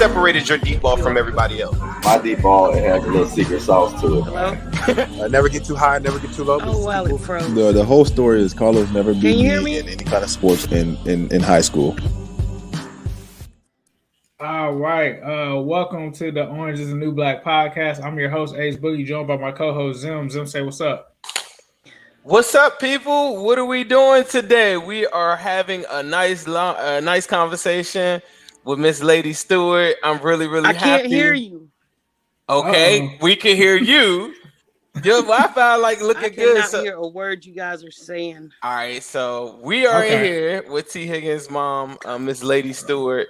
separated your deep ball from everybody else? My deep ball, it has a little secret sauce to it. Hello? Never get too high, never get too low. Oh, wow, it froze. The whole story is Carlos never beat you hear me me? in any kind of sports in high school. All right. Welcome to the Orange is the New Black podcast. I'm your host, Ace Boogie, joined by my co-host, Zim. Zim, say what's up. What's up, people? What are we doing today? We are having a nice conversation with Miss Lady Stewart. I'm really happy. I can't hear you. Okay, we can hear you. Your Wi-Fi looking good. I cannot hear a word you guys are saying. All right, so we are in here with Tee Higgins' mom, Miss Lady Stewart.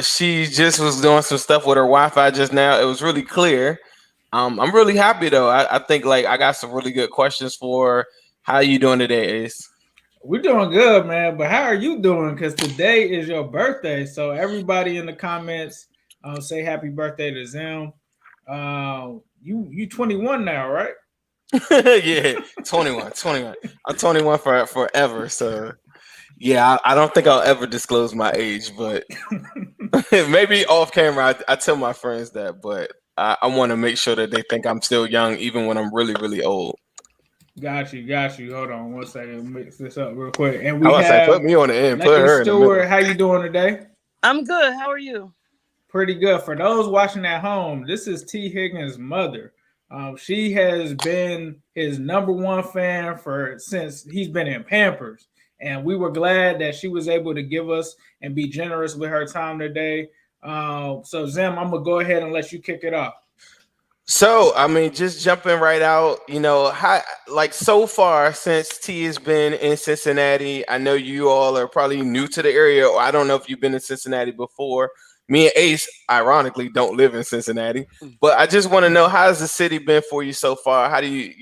She just was doing some stuff with her Wi-Fi just now. It was really clear. I'm really happy though. I think I got some really good questions for her. How you doing today, Ace? We're doing good, man. But how are you doing? Because today is your birthday. So everybody in the comments, say happy birthday to Zim. You 21 now, right? Yeah, 21. I'm 21 for forever. So yeah, I don't think I'll ever disclose my age, but maybe off camera I tell my friends that, but I want to make sure that they think I'm still young even when I'm really old. Got you. Hold on one second. Mix this up real quick. And we have put me on the end. Put her Stewart, in the how you doing today? I'm good. How are you? Pretty good. For those watching at home, this is Tee Higgins' mother. She has been his number one fan since he's been in Pampers. And we were glad that she was able to give us and be generous with her time today. So Zim, I'm gonna go ahead and let you kick it off. So, I mean, just jumping right out, how so far since T has been in Cincinnati, I know you all are probably new to the area, or I don't know if you've been in Cincinnati before. Me and Ace, ironically, don't live in Cincinnati, but I just want to know, how's the city been for you so far? How do you,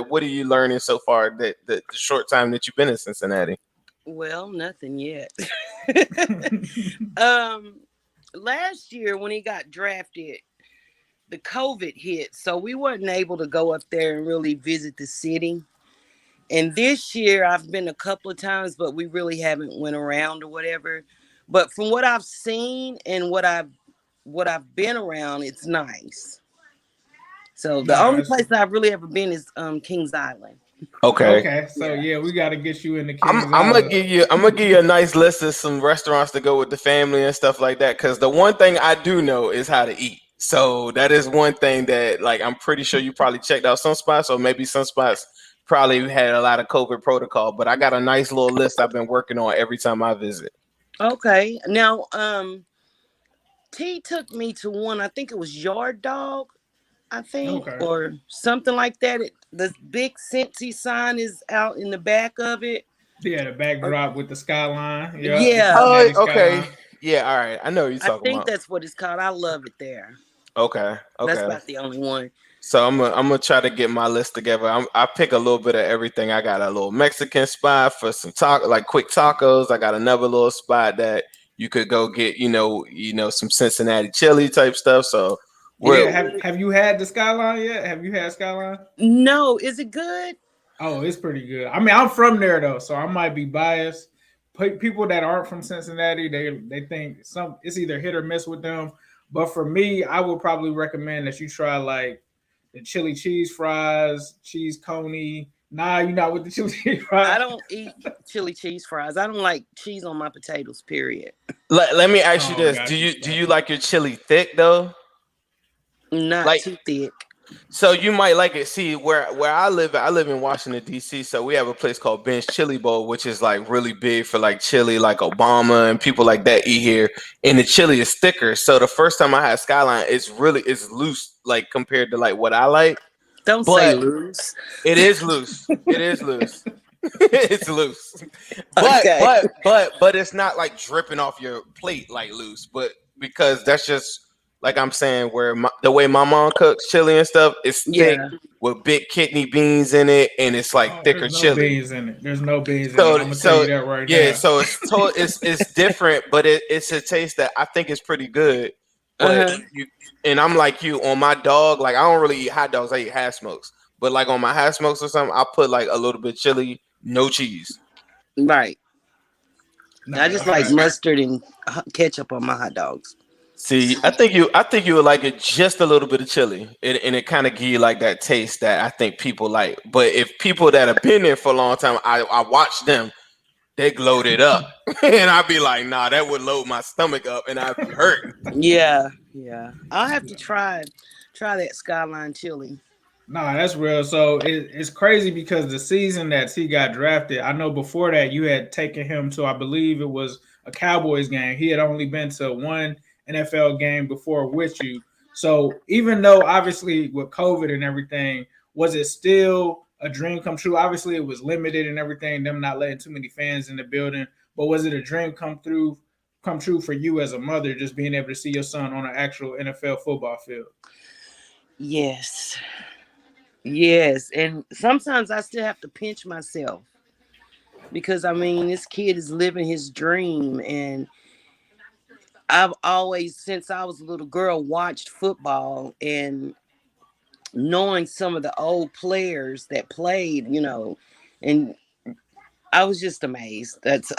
what are you learning so far the short time that you've been in Cincinnati? Well, nothing yet. Last year when he got drafted, the COVID hit, so we weren't able to go up there and really visit the city. And this year I've been a couple of times, but we really haven't went around or whatever. But from what I've seen and what I've been around, it's nice. So the only place that I've really ever been is Kings Island. Okay. So yeah, we got to get you in the Kings I'm Island. gonna give you a nice list of some restaurants to go with the family and stuff like that. Because the one thing I do know is how to eat. So that is one thing that I'm pretty sure you probably checked out some spots, or maybe some spots probably had a lot of COVID protocol. But I got a nice little list I've been working on every time I visit. Okay. Now, T took me to one, I think it was Yard Dog, or something like that. The big Cincy sign is out in the back of it. Yeah, the backdrop with the skyline. Yeah. Oh, okay. Yeah, all right. I know what you're talking about. I think that's what it's called. I love it there. Okay. That's about the only one. So I'm gonna try to get my list together. I pick a little bit of everything. I got a little Mexican spot for some quick tacos. I got another little spot that you could go get, some Cincinnati chili type stuff. So have you had the Skyline yet? Have you had Skyline? No. Is it good? Oh, it's pretty good. I mean, I'm from there though, so I might be biased. People that aren't from Cincinnati, they think it's either hit or miss with them. But for me, I would probably recommend that you try the chili cheese fries, cheese coney. Nah, you're not with the chili cheese fries. I don't eat chili cheese fries. I don't like cheese on my potatoes, period. Let me ask you this. Do you like your chili thick though? Not too thick. So you might like it. See, where I live in Washington, D.C., so we have a place called Ben's Chili Bowl, which is really big for chili, Obama and people like that eat here. And the chili is thicker. So the first time I had Skyline, it's loose, compared to what I like. Don't say loose. It is loose. It is loose. It's loose. But it's not dripping off your plate loose. But because that's just I'm saying, where the way my mom cooks chili and stuff, it's thick with big kidney beans in it, and it's thicker chili. There's no beans in it. There's no beans in it. I'm gonna tell you that right now. Yeah, so it's different, but it's a taste that I think is pretty good. But and I'm like you on my dog. I don't really eat hot dogs. I eat half smokes. But on my half smokes or something, I put a little bit chili, no cheese. Right. I just like mustard and ketchup on my hot dogs. See, I think you would like it just a little bit of chili, and it kind of give you like that taste that I think people like. But if people that have been there for a long time, I watch them, they load it up, and I'd be like, nah, that would load my stomach up, and I'd be hurting. Yeah, yeah. I'll have to try that Skyline chili. Nah, that's real. So it's crazy because the season that he got drafted, I know before that you had taken him to, I believe it was a Cowboys game. He had only been to one NFL game before with you. So even though obviously with COVID and everything, was it still a dream come true? Obviously it was limited and everything, them not letting too many fans in the building. But was it a dream come true for you as a mother, just being able to see your son on an actual NFL football field? Yes. Yes. And sometimes I still have to pinch myself because I mean this kid is living his dream, and I've always, since I was a little girl, watched football, and knowing some of the old players that played, and I was just amazed. That's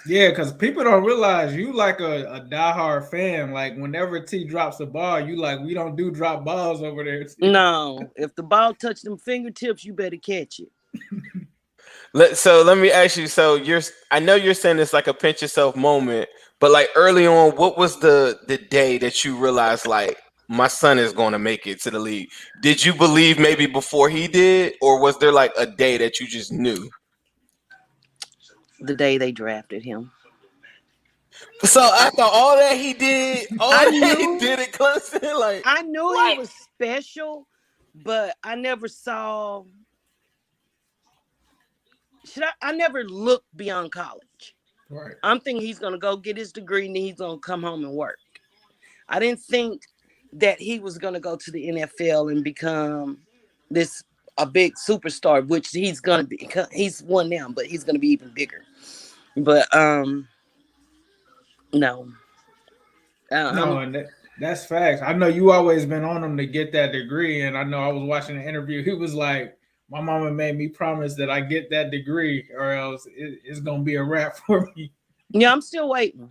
Yeah, because people don't realize you like a diehard fan. Like whenever T drops the ball, you like, we don't do drop balls over there. T. no. If the ball touched them fingertips, you better catch it. So let me ask you. So I know you're saying it's like a pinch yourself moment, but like early on, what was the day that you realized like my son is going to make it to the league? Did you believe maybe before he did, or was there like a day that you just knew? The day they drafted him. So after all that he did, I he knew- did at Clemson, like I knew what? he was special, but I never saw. I never looked beyond college. Right. I'm thinking he's gonna go get his degree and then he's gonna come home and work. I didn't think that he was gonna go to the NFL and become a big superstar, which he's gonna be. He's one now, but he's gonna be even bigger. But no. No, and that's facts. I know you always been on him to get that degree, and I know I was watching the interview. He was like, "My mama made me promise that I get that degree, or else it's gonna be a wrap for me." Yeah, I'm still waiting.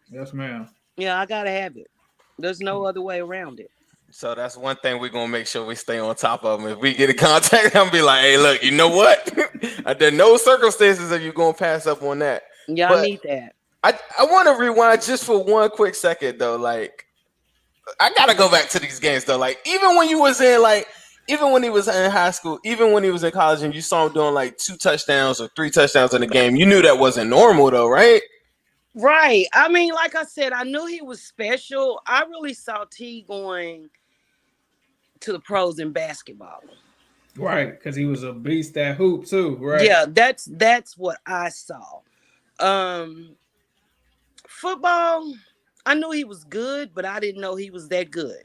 Yes, ma'am. Yeah, I gotta have it. There's no other way around it. So that's one thing we're gonna make sure we stay on top of him. If we get in contact, I'm be like, hey, look, you know what? Under no circumstances are you gonna pass up on that. Yeah, But I need that. I want to rewind just for one quick second though. Like, I gotta go back to these games though. Like, even when he was in high school, even when he was in college, and you saw him doing like 2 touchdowns or 3 touchdowns in a game, you knew that wasn't normal though, right? Right. I mean, like I said, I knew he was special. I really saw T going to the pros in basketball. Right, because he was a beast at hoop too. Right. Yeah, that's what I saw. Football, I knew he was good, but I didn't know he was that good.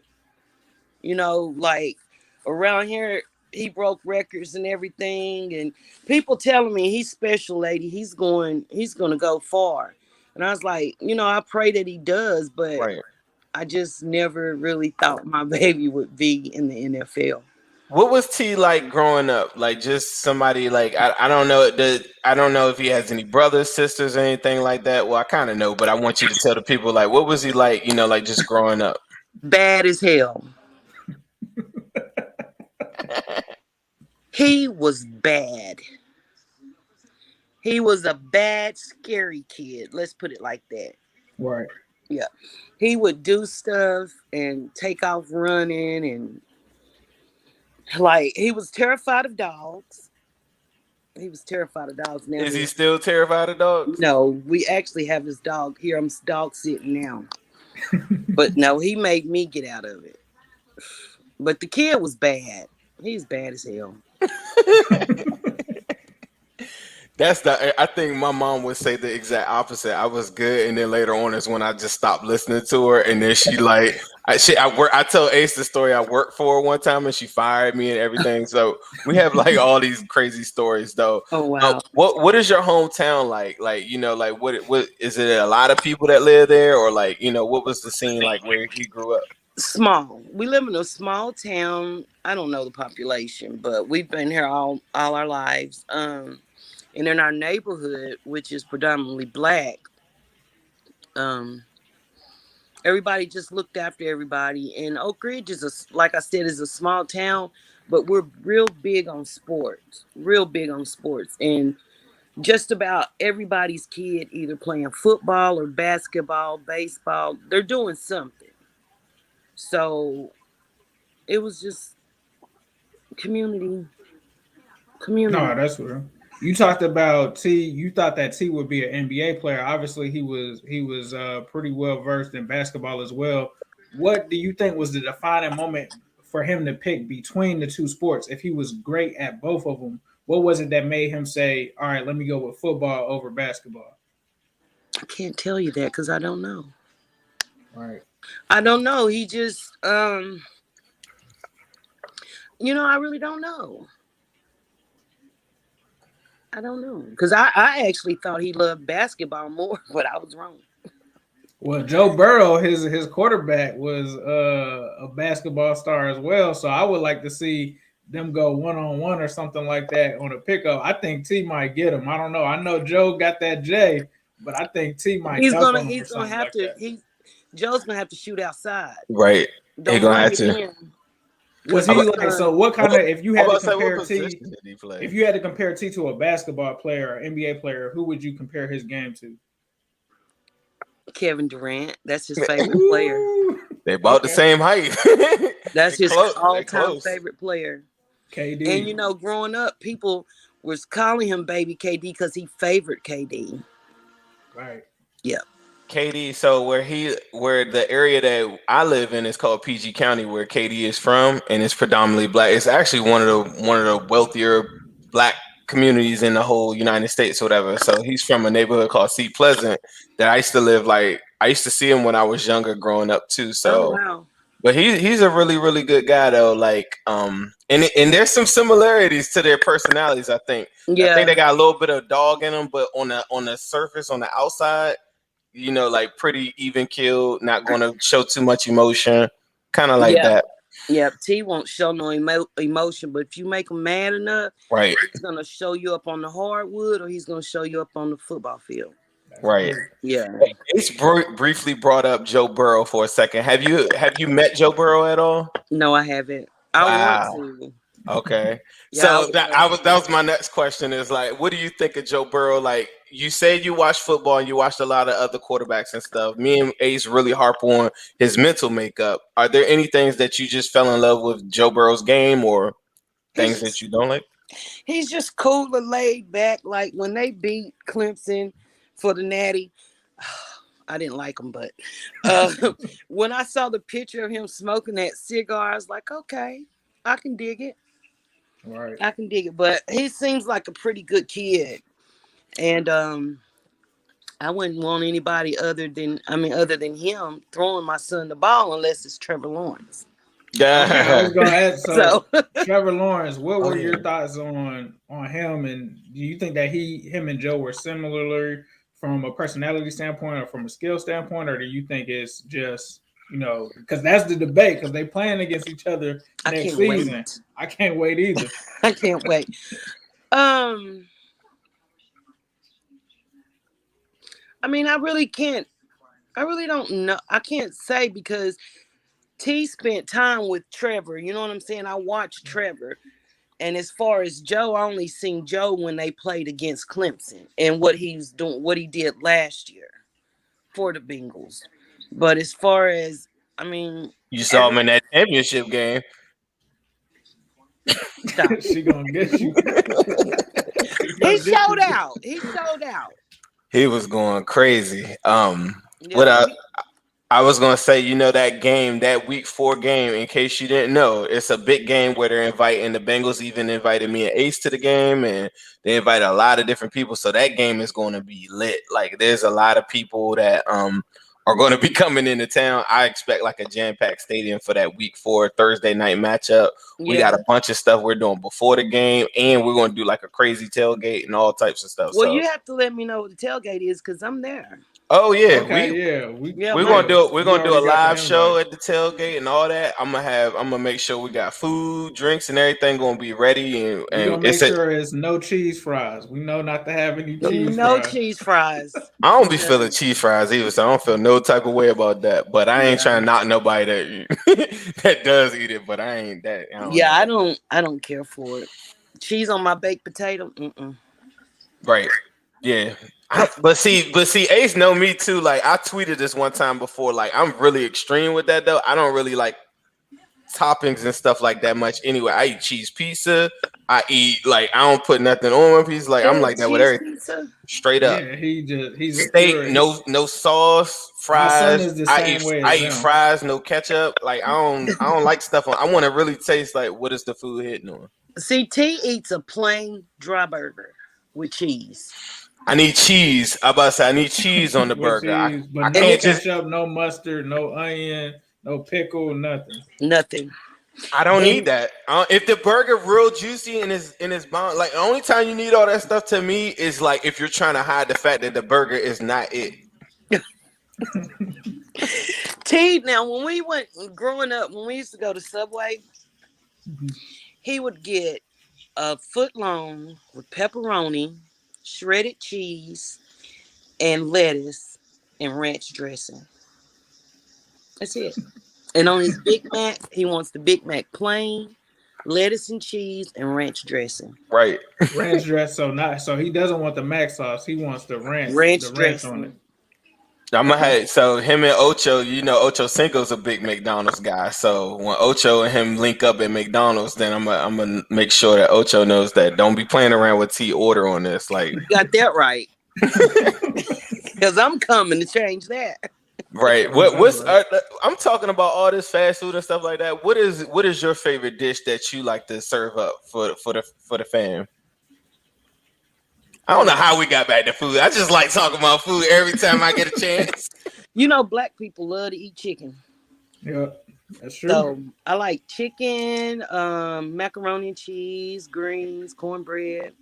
Like around here, he broke records and everything, and people telling me he's special, lady. He's gonna go far. And I was like, I pray that he does, but Right. I just never really thought my baby would be in the NFL. What was T like growing up? Like just somebody like I don't know. I don't know if he has any brothers, sisters, or anything like that. Well, I kind of know, but I want you to tell the people like what was he like? Like just growing up. Bad as hell. He was bad. He was a bad, scary kid. Let's put it like that. Right. Yeah. He would do stuff and take off running, and like he was terrified of dogs. He was terrified of dogs now. Is he still terrified of dogs? No, we actually have his dog here. I'm dog sitting now. But no, he made me get out of it. But the kid was bad. He's bad as hell. I think my mom would say the exact opposite. I was good, and then later on is when I just stopped listening to her, and then she like I tell Ace the story. I worked for her one time, and she fired me and everything. So we have like all these crazy stories, though. Oh wow! What is your hometown like? Like what is it? A lot of people that live there, or like what was the scene like where he grew up? Small. We live in a small town. I don't know the population, but we've been here all our lives. And in our neighborhood, which is predominantly black, Everybody just looked after everybody. And Oak Ridge like I said, is a small town, but we're real big on sports. Real big on sports. And just about everybody's kid either playing football or basketball, baseball. They're doing something. So it was just community. No, that's real. You talked about T. You thought that T would be an NBA player. Obviously, he was pretty well versed in basketball as well. What do you think was the defining moment for him to pick between the two sports? If he was great at both of them, what was it that made him say, "All right, let me go with football over basketball"? I can't tell you that because I don't know. Right. I don't know. He just, I really don't know. I don't know because I actually thought he loved basketball more, but I was wrong. Well, Joe Burrow, his quarterback was a basketball star as well. So I would like to see them go 1-on-1 or something like that on a pickup. I think T might get him. I don't know. I know Joe got that J, but I think T might dunk on him or something like that. Joe's gonna have to shoot outside. Right. Don't bring it in. Was he like, so what kind of, if you had to compare T to a basketball player or NBA player, who would you compare his game to? Kevin Durant. That's his favorite player. They about the same height. That's his all-time favorite player. KD. And growing up, people was calling him baby KD because he favored KD. Right. Yeah. KD, so where the area that I live in is called PG County, where KD is from, and it's predominantly black. It's actually one of the wealthier black communities in the whole United States or whatever. So he's from a neighborhood called Seat Pleasant that I used to live I used to see him when I was younger growing up too. So wow. But he's a really, really good guy though. And there's some similarities to their personalities, I think. Yeah. I think they got a little bit of dog in them, but on the surface, on the outside, pretty even keeled, not going to show too much emotion, kind of like that. Yeah, T won't show no emotion, but if you make him mad enough, right, he's gonna show you up on the hardwood, or he's gonna show you up on the football field. Right. Yeah. Ace briefly brought up Joe Burrow for a second. Have you met Joe Burrow at all? No, I haven't. I want to. Okay. Yeah, so that was my next question is what do you think of Joe Burrow? Like, you said you watched football and you watched a lot of other quarterbacks and stuff. Me and Ace really harp on his mental makeup. Are there any things that you just fell in love with Joe Burrow's game or things that you don't like? He's just cool and laid back. Like when they beat Clemson for the Natty, I didn't like him, but when I saw the picture of him smoking that cigar, I was like, okay, I can dig it. Right. I can dig it. But he seems like a pretty good kid. And I wouldn't want anybody other than him throwing my son the ball unless it's Trevor Lawrence. Yeah. I was gonna ask, so Trevor Lawrence, what were your thoughts on him, and do you think that him and Joe were similar from a personality standpoint or from a skill standpoint, or do you think it's just because that's the debate, because they playing against each other next season. Wait. I can't wait either. I can't wait. I mean, I really don't know. I can't say because T spent time with Trevor. You know what I'm saying? I watched Trevor. And as far as Joe, I only seen Joe when they played against Clemson and what he's doing, what he did last year for the Bengals. But as far as, you saw him in that championship game. She gonna get you. He showed out. He was going crazy. What I was gonna say, that game, that week 4 game, in case you didn't know, it's a big game where they're inviting the Bengals. Even invited me and Ace to the game, and they invited a lot of different people. So that game is going to be lit. Like, there's a lot of people that are going to be coming into town. I expect like a jam-packed stadium for that week 4 Thursday night matchup. We got a bunch of stuff we're doing before the game, and we're going to do like a crazy tailgate and all types of stuff. Well, you have to let me know what the tailgate is because I'm there. Oh yeah, Okay, yeah, we we're gonna do it. We're we gonna do a already got the live show invite. at the tailgate and all that. I'm gonna make sure we got food, drinks, and everything gonna be ready. We're And gonna make it's a. sure it's no cheese fries. We know not to have any cheese No fries. cheese fries. I don't be No. feeling cheese fries either, so I don't feel no type of way about that. But I ain't Yeah. trying to knock nobody that that does eat it. But I ain't that. Yeah, know. I don't care for it. Cheese on my baked potato. Mm-mm. Right. Yeah. But see, Ace know me too. Like I tweeted this one time before. Like I'm really extreme with that though. I don't really like toppings and stuff like that much anyway. I eat cheese pizza. I eat like I don't put nothing on my pizza. Like I'm like that with Cheese everything. pizza. Straight up. Yeah, he's a Steak, purist. no sauce, My son fries. is the same way I as eat them. fries, no ketchup. Like I don't like stuff on. I want to really taste like what is the food hitting on. See, T eats a plain dry burger with cheese. I need cheese. I about to say I need cheese on the With burger. cheese, but I no can't just. ketchup, no mustard, no onion, no pickle, nothing. Nothing. I don't And need that. If the burger real juicy and is bond, like the only time you need all that stuff to me is like if you're trying to hide the fact that the burger is not it. T, now when we went growing up, when we used to go to Subway, he would get a foot long with pepperoni, shredded cheese, and lettuce and ranch dressing. That's it. And on his Big Mac, he wants the Big Mac plain, lettuce and cheese, and ranch dressing. Right. Ranch dress, so he doesn't want the mac sauce. He wants the ranch Ranch dressing on it. dressing. I'm gonna have so him and Ocho, Ocho Cinco's a big McDonald's guy. So when Ocho and him link up at McDonald's, then I'm gonna make sure that Ocho knows that don't be playing around with T order on this. Like, You got that right. Because I'm coming to change that. right? What's I'm talking about all this fast food and stuff like that. What is your favorite dish that you like to serve up for the fam? I don't know how we got back to food. I just like talking about food every time I get a chance. You know, black people love to eat chicken. Yeah, that's true. So I like chicken, macaroni and cheese, greens, cornbread.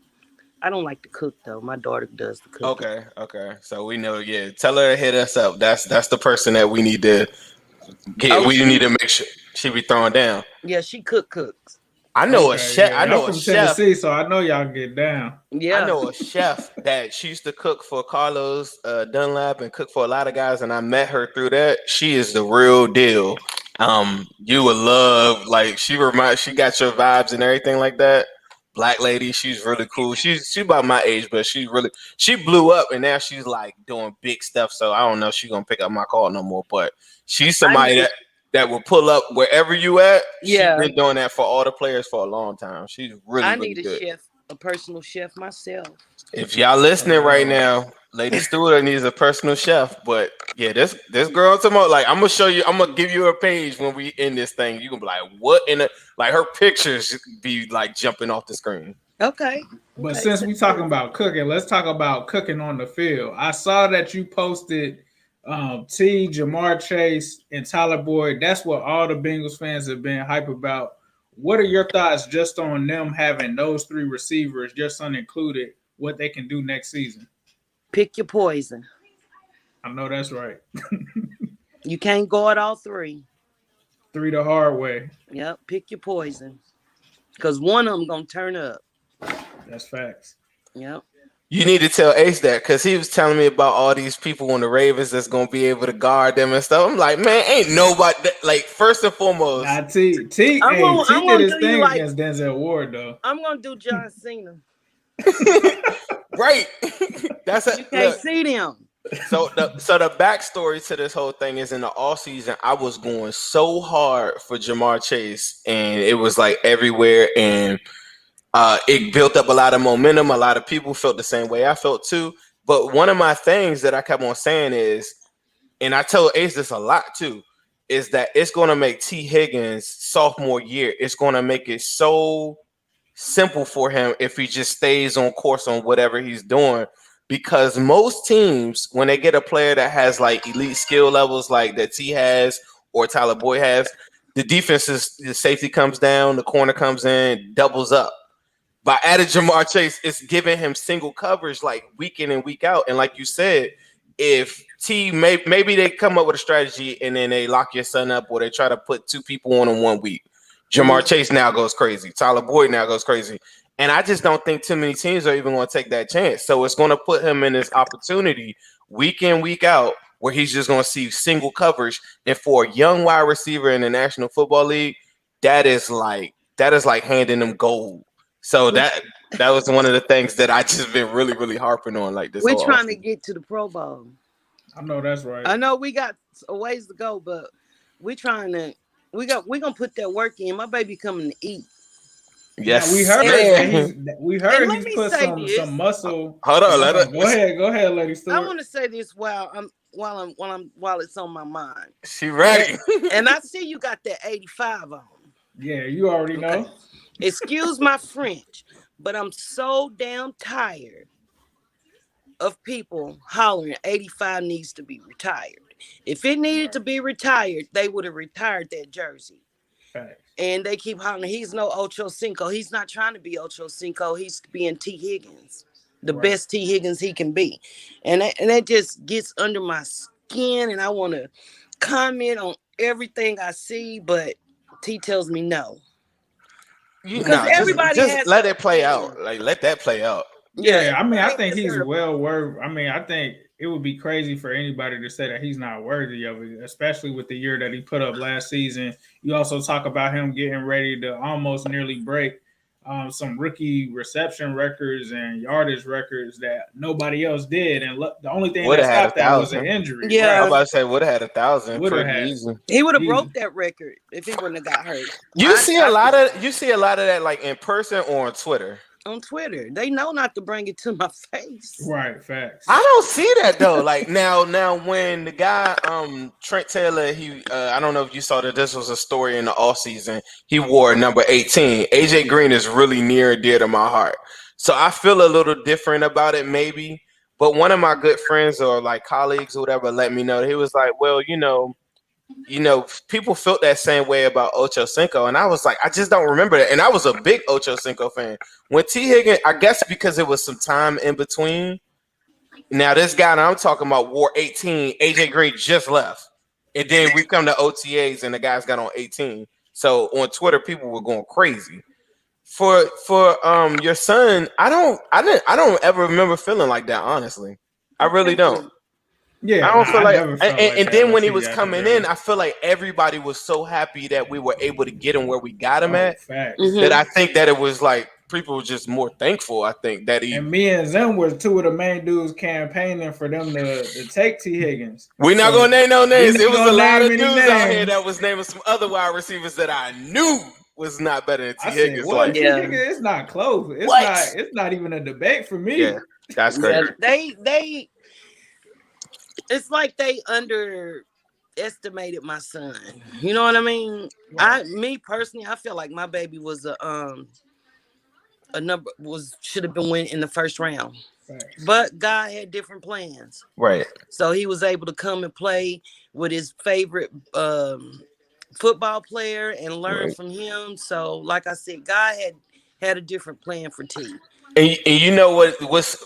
I don't like to cook though. My daughter does the cooking. Okay. So we know, yeah. Tell her to hit us up. That's the person that we need to get. Oh, We need to make sure she be throwing down. Yeah, she cooks. I know a Okay, chef. yeah. I know I'm a from chef. Tennessee, so I know y'all get down. Yeah. I know a chef that she used to cook for Carlos Dunlap and cook for a lot of guys, and I met her through that. She is the real deal. You would love like she got your vibes and everything like that. Black lady, she's really cool. She's about my age, but she blew up and now she's like doing big stuff. So I don't know if she's gonna pick up my call no more, but she's somebody that will pull up wherever you at. Yeah. She's been doing that for all the players for a long time. She's really, I really need good. a personal chef myself. If y'all listening right now, Lady Stewart needs a personal chef. But yeah, this girl tomorrow, like I'm gonna show you, I'm gonna give you a page when we end this thing. You gonna be like, what in the like her pictures be like jumping off the screen. Okay. But since we talking about cooking, let's talk about cooking on the field. I saw that you posted T, Jamar Chase, and Tyler Boyd. That's what all the Bengals fans have been hype about. What are your thoughts just on them having those three receivers, your son included, what they can do next season? Pick your poison. I know that's right. You can't guard all three. Three the hard way. Yep. Pick your poison. Because one of them going to turn up. That's facts. Yep. You need to tell Ace that because he was telling me about all these people on the Ravens that's gonna be able to guard them and stuff. I'm like, man, ain't nobody like first and foremost. Nah, T did his thing against Denzel Ward though. I'm gonna do John Cena. Right. That's You can't see them. So the backstory to this whole thing is in the offseason, I was going so hard for Jamar Chase, and it was like everywhere, and it built up a lot of momentum. A lot of people felt the same way I felt too. But one of my things that I kept on saying is, and I told Ace this a lot too, is that it's going to make Tee Higgins sophomore year. It's going to make it so simple for him if he just stays on course on whatever he's doing. Because most teams, when they get a player that has like elite skill levels like that T has or Tyler Boyd has, the the safety comes down, the corner comes in, doubles up. By adding Jamar Chase, it's giving him single coverage like week in and week out. And like you said, if maybe they come up with a strategy and then they lock your son up, or they try to put two people on him 1 week. Jamar Chase now goes crazy. Tyler Boyd now goes crazy. And I just don't think too many teams are even going to take that chance. So it's going to put him in this opportunity week in, week out, where he's just going to see single coverage. And for a young wide receiver in the National Football League, that is like handing them gold. So that was one of the things that I just been really, really harping on. Like this, we're trying to get to the Pro Bowl. I know that's right. I know we got a ways to go, but we're trying to. We're gonna put that work in. My baby coming to eat. Yes, we heard he's put some muscle. Hold on, go ahead, Lady Stewart. I want to say this while it's on my mind. She ready, and I see you got that 85 on. Yeah, you already know. Okay. Excuse my French, but I'm so damn tired of people hollering 85 needs to be retired. If it needed to be retired, they would have retired that jersey. Right. And they keep hollering, he's no Ocho Cinco. He's not trying to be Ocho Cinco. He's being Tee Higgins, the best Tee Higgins he can be. And that just gets under my skin, and I want to comment on everything I see, but T tells me no. Everybody just let it play out. Like, let that play out. Yeah, I mean, I think he's well worth. I mean, I think it would be crazy for anybody to say that he's not worthy of it, especially with the year that he put up last season. You also talk about him getting ready to almost nearly break some rookie reception records and yardage records that nobody else did. And the only thing that stopped that was an injury. Yeah, I was about to say would have had 1,000. He would have broke that record if he wouldn't have got hurt. You see a lot of that like in person or on Twitter. On Twitter, they know not to bring it to my face. Right, facts. I don't see that though. Like now when the guy Trent Taylor, he I don't know if you saw that this was a story in the offseason. He wore number 18. AJ Green is really near and dear to my heart. So I feel a little different about it maybe. But one of my good friends or like colleagues or whatever let me know. He was like, well, you know, people felt that same way about Ocho Cinco, and I was like, I just don't remember that. And I was a big Ocho Cinco fan. When Tee Higgins, I guess because it was some time in between. Now this guy that I'm talking about wore 18. AJ Green just left, and then we come to OTAs, and the guys got on 18. So on Twitter, people were going crazy. For your son, I don't ever remember feeling like that. Honestly, I really don't. Yeah, I don't feel like, and then when he was coming in, I feel like everybody was so happy that we were able to get him where we got him at. That I think that it was like people were just more thankful. I think that and me and Zim were two of the main dudes campaigning for them to take Tee Higgins. We're not gonna name no names. It was a lot of dudes out here that was naming some other wide receivers that I knew was not better than Tee Higgins. Like, Tee Higgins, it's not close. It's not even a debate for me. Yeah, that's crazy. They it's like they underestimated my son. You know what I mean? Right. Me personally, I feel like my baby was should have been went in the first round. Right. But God had different plans. Right. So he was able to come and play with his favorite football player and learn from him. So like I said, God had a different plan for T. And you know what's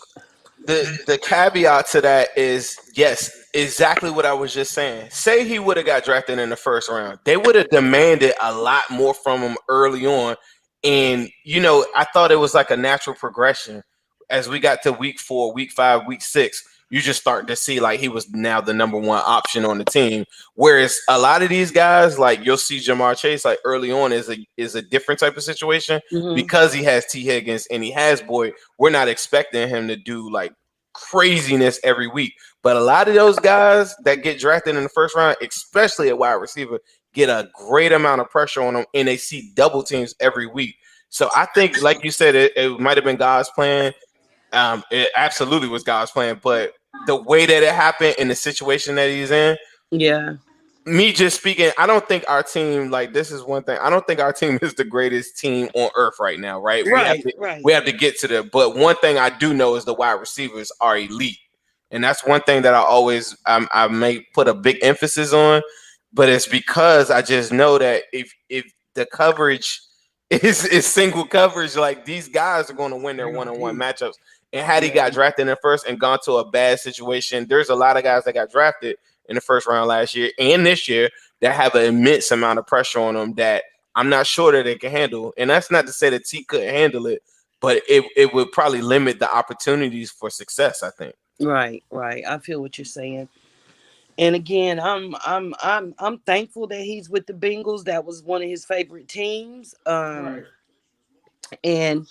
the caveat to that is, yes, exactly what I was just saying. Say he would have got drafted in the first round. They would have demanded a lot more from him early on. And, you know, I thought it was like a natural progression. As we got to week 4, week 5, week 6, you just start to see like he was now the number one option on the team. Whereas a lot of these guys, like you'll see Jamar Chase, like early on is a different type of situation because he has Tee Higgins and he has Boyd. We're not expecting him to do like craziness every week. But a lot of those guys that get drafted in the first round, especially at wide receiver, get a great amount of pressure on them and they see double teams every week. So I think, like you said, it might have been God's plan. It absolutely was God's plan, but the way that it happened in the situation that he's in, me just speaking, I don't think our team, like this is one thing, I don't think our team is the greatest team on earth right now, right? We have to get to the, but one thing I do know is the wide receivers are elite. And that's one thing that I may put a big emphasis on, but it's because I just know that if the coverage is single coverage, like these guys are going to win their one-on-one matchups. And had he got drafted in the first and gone to a bad situation, there's a lot of guys that got drafted in the first round last year and this year that have an immense amount of pressure on them that I'm not sure that they can handle. And that's not to say that T couldn't handle it, but it would probably limit the opportunities for success, I think. Right. I feel what you're saying. And again, I'm thankful that he's with the Bengals. That was one of his favorite teams. Right. And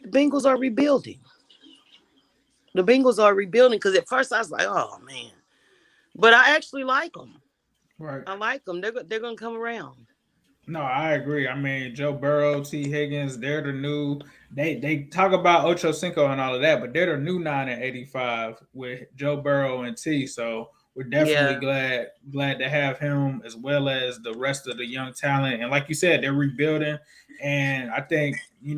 the Bengals are rebuilding. Because at first I was like, oh man, but I actually like them. Right. I like them. They're gonna come around. No, I agree. I mean, Joe Burrow, Tee Higgins, they're the new. They talk about Ocho Cinco and all of that, but they're the new 9 and 85 with Joe Burrow and T. So we're definitely glad to have him as well as the rest of the young talent. And like you said, they're rebuilding. And I think, you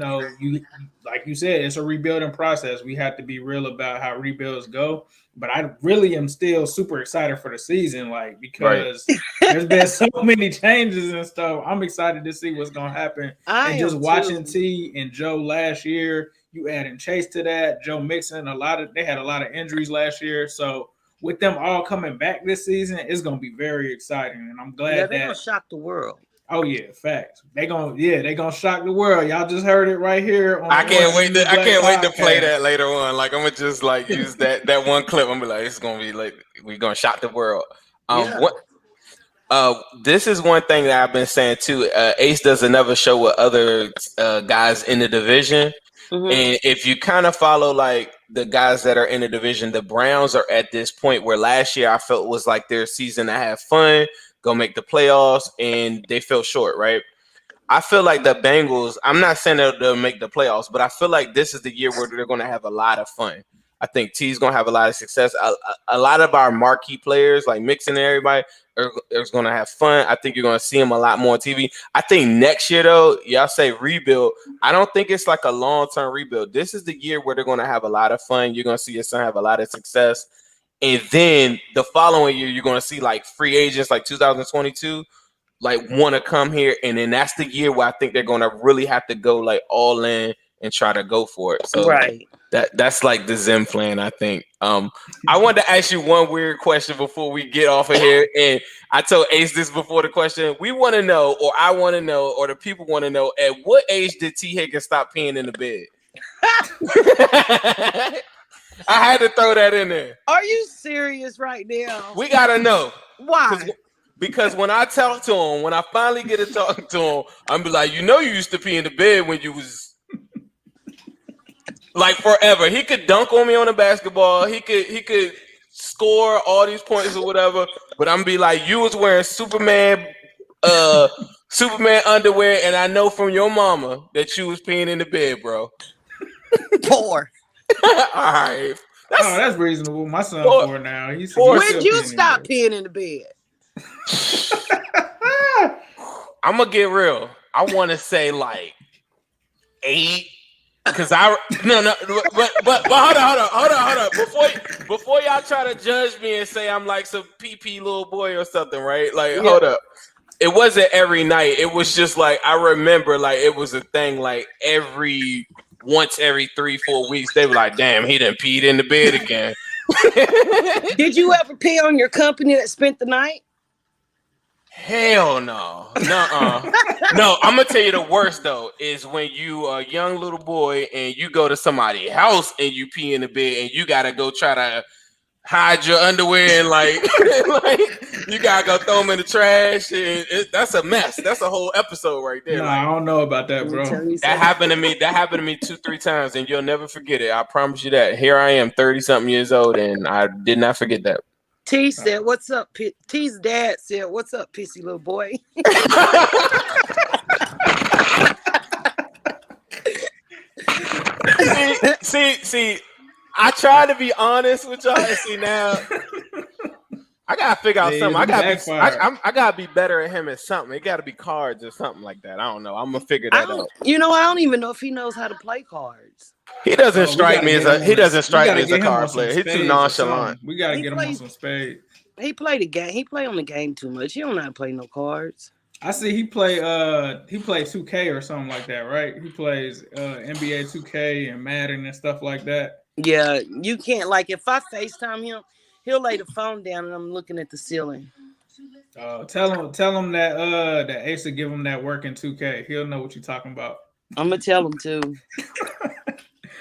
like you said, it's a rebuilding process. We have to be real about how rebuilds go. But I really am still super excited for the season, because there's been so many changes and stuff. I'm excited to see what's going to happen. And just watching T and Joe last year, you adding Chase to that, Joe Mixon, they had a lot of injuries last year. So with them all coming back this season, it's going to be very exciting. And I'm glad they're going to shock the world. Oh yeah, facts. They gonna shock the world. Y'all just heard it right here. I can't wait to play that later on. Like I'm gonna just use that one clip. I'm gonna be like, it's gonna be like we're gonna shock the world. This is one thing that I've been saying too. Ace does another show with other guys in the division, and if you kind of follow the guys that are in the division, the Browns are at this point where last year I felt was like their season to have fun, go make the playoffs, and they fell short, right? I feel like the Bengals, I'm not saying that they'll make the playoffs, but I feel like this is the year where they're going to have a lot of fun. I think T's going to have a lot of success. A lot of our marquee players like Mixon and everybody are going to have fun. I think you're going to see them a lot more on TV. I think next year, though, y'all say rebuild. I don't think it's like a long-term rebuild. This is the year where they're going to have a lot of fun. You're going to see your son have a lot of success. And then the following year, you're going to see free agents like 2022 want to come here. And then that's the year where I think they're going to really have to go all in and try to go for it. So that's the Zen plan, I think. I wanted to ask you one weird question before we get off of here. And I told Ace this before the question. We want to know, or I want to know, or the people want to know, at what age did Tee Higgins stop peeing in the bed? I had to throw that in there. Are you serious right now? We gotta know. Why? Because when I talk to him, when I finally get to talk to him, I'm be like, you used to pee in the bed when you was forever. He could dunk on me on the basketball. He could score all these points or whatever. But I'm be like, you was wearing Superman underwear, and I know from your mama that you was peeing in the bed, bro. Poor. All right. That's reasonable. My son poor now. When you stop peeing in the bed? I'm gonna get real. I want to say 8, because but hold on. Before y'all try to judge me and say I'm some PP little boy or something, right? Hold up. It wasn't every night. It was just I remember it was a thing once every 3-4 weeks, they were like, damn, he done peed in the bed again. Did you ever pee on your company that spent the night? Hell no. Nuh-uh. No, I'm going to tell you the worst, though, is when you are a young little boy and you go to somebody's house and you pee in the bed and you got to go try to hide your underwear and you gotta go throw them in the trash, and that's a mess. That's a whole episode right there. No, I don't know about that, bro. That happened to me 2-3 times, and you'll never forget it. I promise you that. Here I am, 30-something years old, and I did not forget that. T said, "What's up?" T's dad said, "What's up, pissy little boy?" See. I try to be honest with y'all. See now, I gotta figure out something. I gotta be better at him at something. It gotta be cards or something like that. I don't know. I'm gonna figure that out. I don't even know if he knows how to play cards. He doesn't strike me as a card player. He's too nonchalant. We gotta get him on some spades. He played a game. He played on the game too much. He don't know how to play no cards. I see he plays 2K or something like that, right? He plays NBA 2K and Madden and stuff like that. Yeah, you can't, like, if I FaceTime him, he'll lay the phone down and I'm looking at the ceiling. Tell him that Ace will give him that work in 2K. He'll know what you're talking about. I'm gonna tell him too.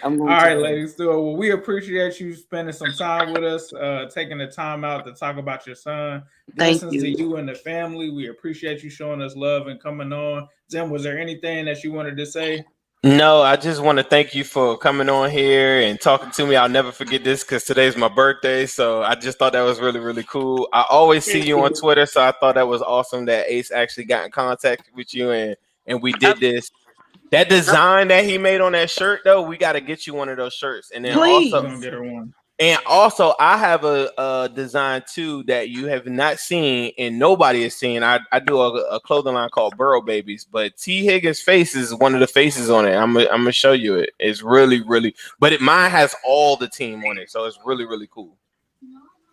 All right, ladies. Stewart, well, we appreciate you spending some time with us, taking the time out to talk about your son. Blessings to you and the family. We appreciate you showing us love and coming on. Zim, was there anything that you wanted to say? No, I just want to thank you for coming on here and talking to me. I'll never forget this because today's my birthday. So I just thought that was really, really cool. I always see you on Twitter, so I thought that was awesome that Ace actually got in contact with you and we did this. That design that he made on that shirt, though, we got to get you one of those shirts. And then also, gonna get her one. And also, I have a design too that you have not seen and nobody has seen. I do a clothing line called Burrow Babies, but Tee Higgins' face is one of the faces on it. I'm gonna show you it. It's really, really, but mine has all the team on it, so it's really, really cool.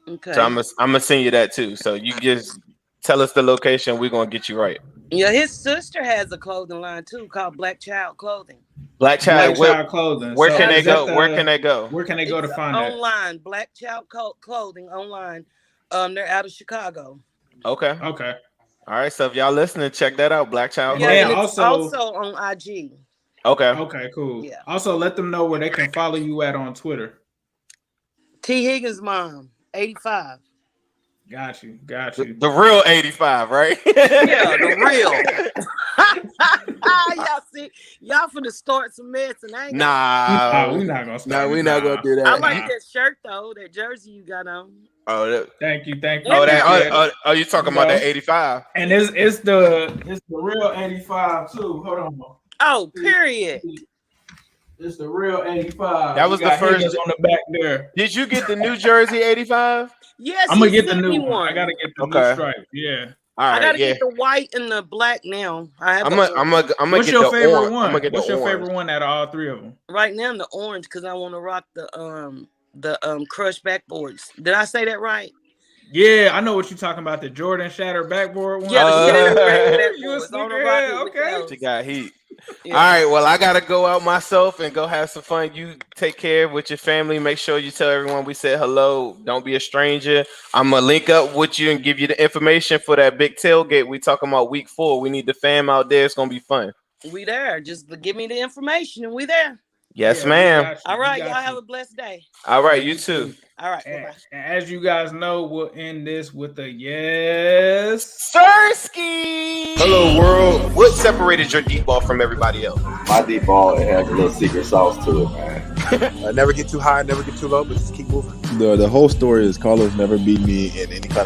Okay. So I'm gonna send you that too. So you just tell us the location. We're gonna get you right. Yeah, his sister has a clothing line too called Black Child Clothing. Black Child Clothing. Where can they go? Where can they go? Where can they go to find that? Online, Black Child Clothing online. They're out of Chicago. Okay. All right. So if y'all listening, check that out. Black Child. Yeah, Clothing. and it's also on IG. Okay, cool. Yeah. Also, let them know where they can follow you at on Twitter. T. Higgins' mom, 85. Got you. The real 85, right? Yeah, the real. Y'all see, y'all finna start some mess, and I ain't. Nah, we're not gonna start. No, we're not gonna do that. I like that shirt though, that jersey you got on. Oh, thank you. Oh, you talking about that 85? And it's the real 85 too. Hold on. Oh, period. It's the real 85. That was the first on the back there. Did you get the New Jersey 85? Yes, I'm gonna get the new one. I gotta get the new stripe. Yeah. All right. I gotta get the white and the black now. I'm gonna What's get your the favorite one? What's your favorite one out of all three of them? Right now, the orange, because I want to rock the crushed backboards. Did I say that right? Yeah, I know what you're talking about. The Jordan shattered backboard one. Yeah, okay. She got heat. Yeah. All right, well, I gotta go out myself and go have some fun. You take care with your family. Make sure you tell everyone we said hello. Don't be a stranger. I'm gonna link up with you and give you the information for that big tailgate. We talking about week 4. We need the fam out there. It's gonna be fun. We there. Just give me the information and we there. Yes, ma'am. All right, y'all have a blessed day. All right, you too. All right. And as you guys know, we'll end this with a yes. Sirski! Hello, world. What separated your deep ball from everybody else? My deep ball, it has a little secret sauce to it, man. Never get too high, never get too low, but just keep moving. The whole story is Carlos never beat me in any kind